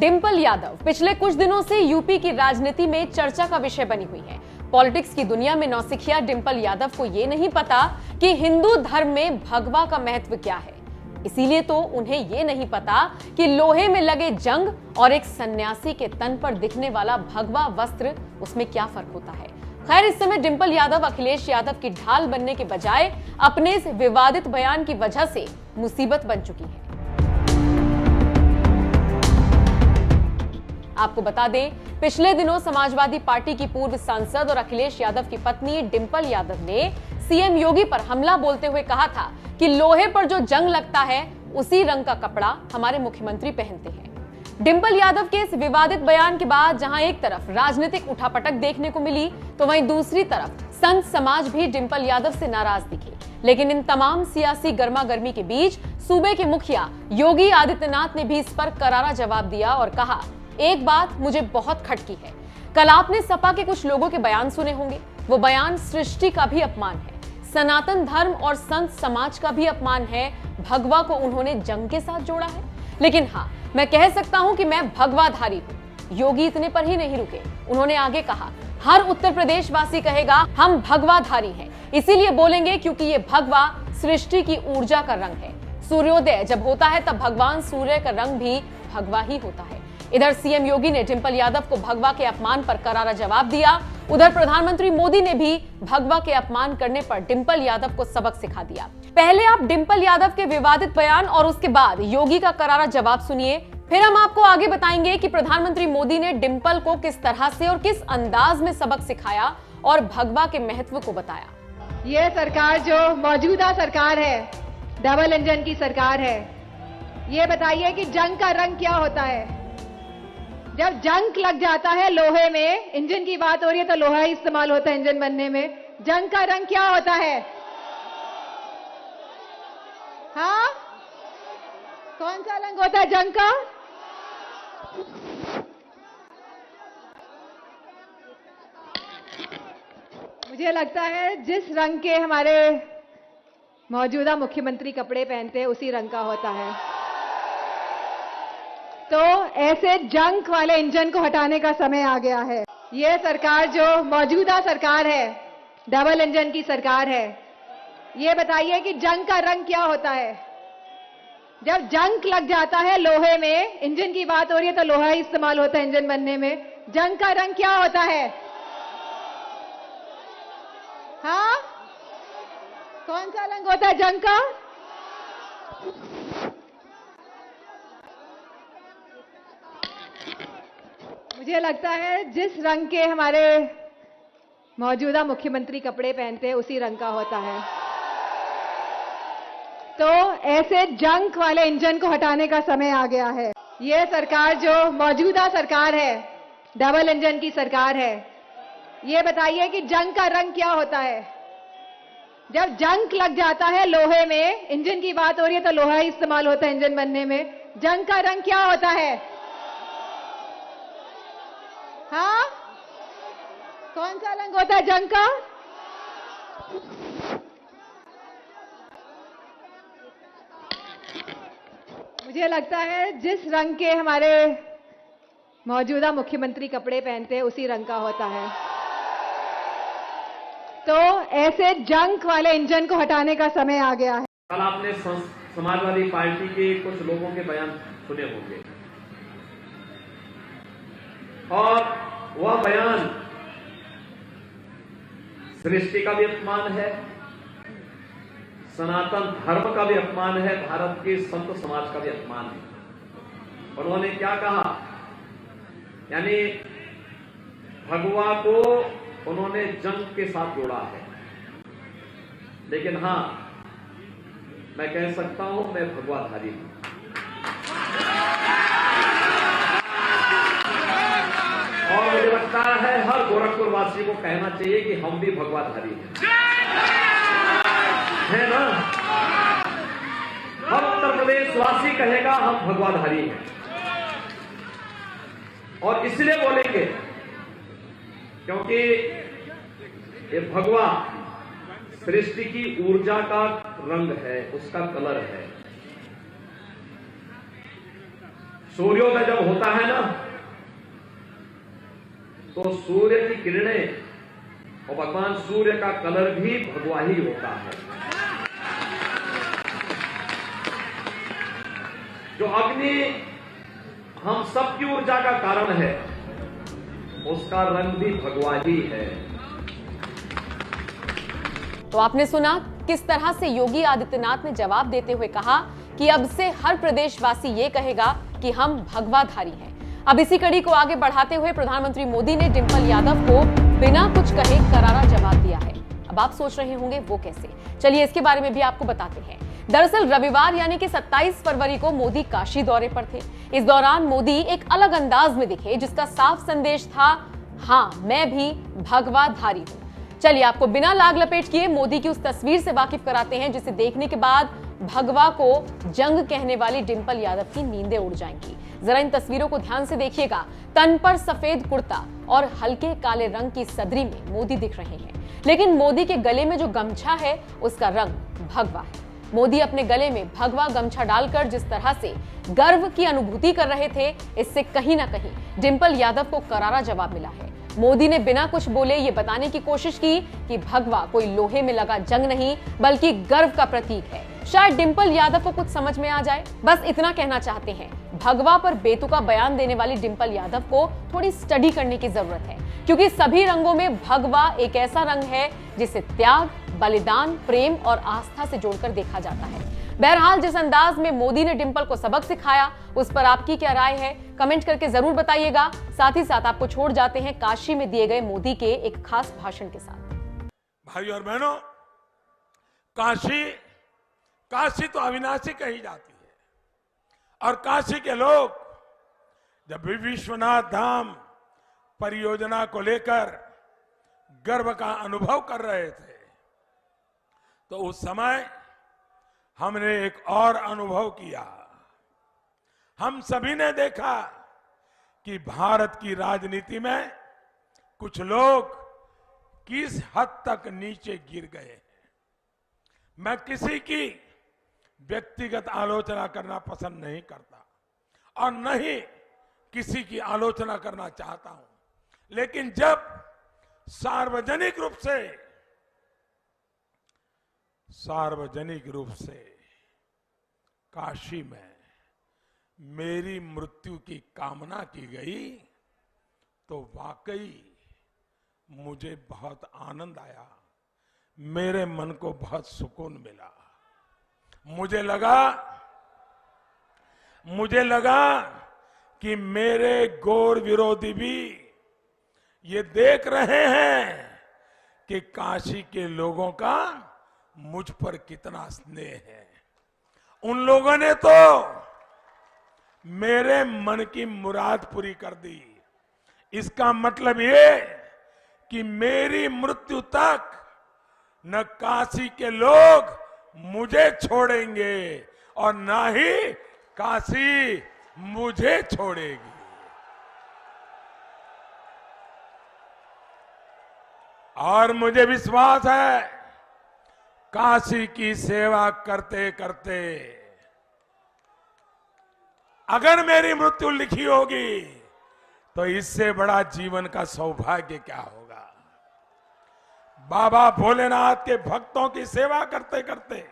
डिंपल यादव पिछले कुछ दिनों से यूपी की राजनीति में चर्चा का विषय बनी हुई है। पॉलिटिक्स की दुनिया में नौसिखिया डिंपल यादव को ये नहीं पता कि हिंदू धर्म में भगवा का महत्व क्या है। इसीलिए तो उन्हें ये नहीं पता कि लोहे में लगे जंग और एक सन्यासी के तन पर दिखने वाला भगवा वस्त्र, उसमें क्या फर्क होता है। खैर, इस समय डिंपल यादव अखिलेश यादव की ढाल बनने के बजाय अपने इस विवादित बयान की वजह से मुसीबत बन चुकी है। आपको बता दें, पिछले दिनों समाजवादी पार्टी की पूर्व सांसद और अखिलेश यादव की पत्नी डिंपल यादव ने सीएम योगी पर हमला बोलते हुए कहा था कि लोहे पर जो जंग लगता है उसी रंग का कपड़ा हमारे मुख्यमंत्री पहनते हैं। डिंपल यादव के इस विवादित बयान के बाद जहां एक तरफ राजनीतिक उठापटक देखने को मिली, तो वहीं दूसरी तरफ संत समाज भी डिंपल यादव से नाराज दिखे। लेकिन इन तमाम सियासी गर्मागर्मी के बीच सूबे के मुखिया योगी आदित्यनाथ ने भी इस पर करारा जवाब दिया और कहा, एक बात मुझे बहुत खटकी है। कल आपने सपा के कुछ लोगों के बयान सुने होंगे। वो बयान सृष्टि का भी अपमान है, सनातन धर्म और संत समाज का भी अपमान है। भगवा को उन्होंने जंग के साथ जोड़ा है। लेकिन हाँ, मैं कह सकता हूं कि मैं भगवाधारी हूं। योगी इतने पर ही नहीं रुके, उन्होंने आगे कहा, हर उत्तर प्रदेश वासी कहेगा हम भगवाधारी हैं, इसीलिए बोलेंगे क्योंकि ये भगवा सृष्टि की ऊर्जा का रंग है। सूर्योदय जब होता है तब भगवान सूर्य का रंग भी भगवा ही होता है। इधर सीएम योगी ने डिंपल यादव को भगवा के अपमान पर करारा जवाब दिया। उधर प्रधानमंत्री मोदी ने भी भगवा के अपमान करने पर डिंपल यादव को सबक सिखा दिया। पहले आप डिंपल यादव के विवादित बयान और उसके बाद योगी का करारा जवाब सुनिए, फिर हम आपको आगे बताएंगे कि प्रधानमंत्री मोदी ने डिंपल को किस तरह से और किस अंदाज में सबक सिखाया और भगवा के महत्व को बताया। ये सरकार जो मौजूदा सरकार है, डबल इंजन की सरकार है। ये बताइए कि जंग का रंग क्या होता है। जब जंग लग जाता है लोहे में, इंजन की बात हो रही है तो लोहा ही इस्तेमाल होता है इंजन बनने में। जंग का रंग क्या होता है? हाँ, कौन सा रंग होता है जंग का? मुझे लगता है जिस रंग के हमारे मौजूदा मुख्यमंत्री कपड़े पहनते हैं उसी रंग का होता है। तो ऐसे जंग वाले इंजन को हटाने का समय आ गया है। ये सरकार जो मौजूदा सरकार है, डबल इंजन की सरकार है। ये बताइए कि जंग का रंग क्या होता है। जब जंग लग जाता है लोहे में, इंजन की बात हो रही है तो लोहा ही इस्तेमाल होता है इंजन बनने में। जंग का रंग क्या होता है? हाँ, कौन सा रंग होता है जंग का? मुझे लगता है जिस रंग के हमारे मौजूदा मुख्यमंत्री कपड़े पहनते हैं उसी रंग का होता है। तो ऐसे जंग वाले इंजन को हटाने का समय आ गया है। ये सरकार जो मौजूदा सरकार है, डबल इंजन की सरकार है। ये बताइए कि जंग का रंग क्या होता है। जब जंग लग जाता है लोहे में, इंजन की बात हो रही है तो लोहा ही इस्तेमाल होता है इंजन बनने में। जंग का रंग क्या होता है? हाँ, कौन सा रंग होता है जंग का? मुझे लगता है जिस रंग के हमारे मौजूदा मुख्यमंत्री कपड़े पहनते हैं उसी रंग का होता है। तो ऐसे जंग वाले इंजन को हटाने का समय आ गया है। कल आपने समाजवादी पार्टी के कुछ लोगों के बयान सुने होंगे और वह बयान सृष्टि का भी अपमान है, सनातन धर्म का भी अपमान है, भारत के संत समाज का भी अपमान है। उन्होंने क्या कहा, यानी भगवा को उन्होंने जंग के साथ जोड़ा है। लेकिन हां, मैं कह सकता हूं मैं भगवाधारी हूं। और मुझे लगता है हर गोरखपुर वासी को कहना चाहिए कि हम भी भगवाधारी हैं, है ना। हर उत्तर प्रदेश वासी कहेगा हम भगवाधारी हैं। और इसलिए बोलेंगे क्योंकि ये भगवा सृष्टि की ऊर्जा का रंग है, उसका कलर है। सूर्योदय जब होता है ना, तो सूर्य की किरणें और भगवान सूर्य का कलर भी भगवा ही होता है। जो अग्नि हम सबकी ऊर्जा का कारण है, उसका रंग भी भगवा ही है। तो आपने सुना किस तरह से योगी आदित्यनाथ ने जवाब देते हुए कहा कि अब से हर प्रदेशवासी ये कहेगा कि हम भगवाधारी हैं। अब इसी कड़ी को आगे बढ़ाते हुए प्रधानमंत्री मोदी ने डिंपल यादव को बिना कुछ कहे करारा जवाब दिया है। अब आप सोच रहे होंगे वो कैसे, चलिए इसके बारे में भी आपको बताते हैं। दरअसल रविवार यानी कि 27 फरवरी को मोदी काशी दौरे पर थे। इस दौरान मोदी एक अलग अंदाज में दिखे, जिसका साफ संदेश था, हाँ मैं भी भगवाधारी हूं। चलिए आपको बिना लाग लपेट किए मोदी की उस तस्वीर से वाकिफ कराते हैं, जिसे देखने के बाद भगवा को जंग कहने वाली डिंपल यादव की नींदें उड़ जाएंगी। जरा इन तस्वीरों को ध्यान से देखिएगा। तन पर सफेद कुर्ता और हल्के काले रंग की सदरी में मोदी दिख रहे हैं, लेकिन मोदी के गले में जो गमछा है उसका रंग भगवा है। मोदी अपने गले में भगवा गमछा डालकर जिस तरह से गर्व की अनुभूति कर रहे थे, इससे कहीं ना कहीं डिंपल यादव को करारा जवाब मिला है। मोदी ने बिना कुछ बोले ये बताने की कोशिश की कि भगवा कोई लोहे में लगा जंग नहीं, बल्कि गर्व का प्रतीक है। शायद डिंपल यादव को कुछ समझ में आ जाए, बस इतना कहना चाहते हैं। भगवा पर बेतुका बयान देने वाली डिंपल यादव को थोड़ी स्टडी करने की जरूरत है, क्योंकि सभी रंगों में भगवा एक ऐसा रंग है जिसे त्याग, बलिदान, प्रेम और आस्था से जोड़कर देखा जाता है। बहरहाल जिस अंदाज में मोदी ने डिंपल को सबक सिखाया, उस पर आपकी क्या राय है, कमेंट करके जरूर बताइएगा। साथ ही साथ आपको छोड़ जाते हैं काशी में दिए गए मोदी के एक खास भाषण के साथ। भाइयों और बहनों, काशी तो अविनाशी कही जाती है, और काशी के लोग जब भी विश्वनाथ धाम परियोजना को लेकर गर्व का अनुभव कर रहे थे, तो उस समय हमने एक और अनुभव किया। हम सभी ने देखा कि भारत की राजनीति में कुछ लोग किस हद तक नीचे गिर गए हैं। मैं किसी की व्यक्तिगत आलोचना करना पसंद नहीं करता और न ही किसी की आलोचना करना चाहता हूं, लेकिन जब सार्वजनिक रूप से काशी में मेरी मृत्यु की कामना की गई, तो वाकई मुझे बहुत आनंद आया, मेरे मन को बहुत सुकून मिला। मुझे लगा कि मेरे घोर विरोधी भी ये देख रहे हैं कि काशी के लोगों का मुझ पर कितना स्नेह है। उन लोगों ने तो मेरे मन की मुराद पूरी कर दी। इसका मतलब ये कि मेरी मृत्यु तक न काशी के लोग मुझे छोड़ेंगे और न ही काशी मुझे छोड़ेगी। और मुझे विश्वास है, काशी की सेवा करते करते अगर मेरी मृत्यु लिखी होगी, तो इससे बड़ा जीवन का सौभाग्य क्या होगा। बाबा भोलेनाथ के भक्तों की सेवा करते करते,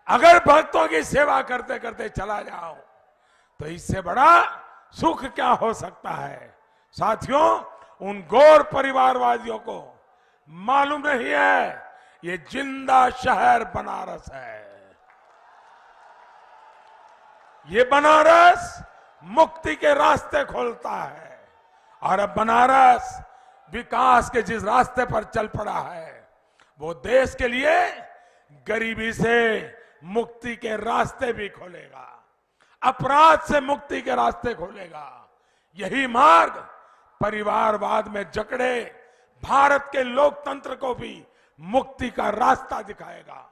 अगर भक्तों की सेवा करते करते चला जाओ, तो इससे बड़ा सुख क्या हो सकता है। साथियों, उन गौर परिवारवादियों को मालूम नहीं है, ये जिंदा शहर बनारस है। ये बनारस मुक्ति के रास्ते खोलता है, और अब बनारस विकास के जिस रास्ते पर चल पड़ा है, वो देश के लिए गरीबी से मुक्ति के रास्ते भी खोलेगा, अपराध से मुक्ति के रास्ते खोलेगा। यही मार्ग परिवारवाद में जकड़े भारत के लोकतंत्र को भी मुक्ति का रास्ता दिखाएगा।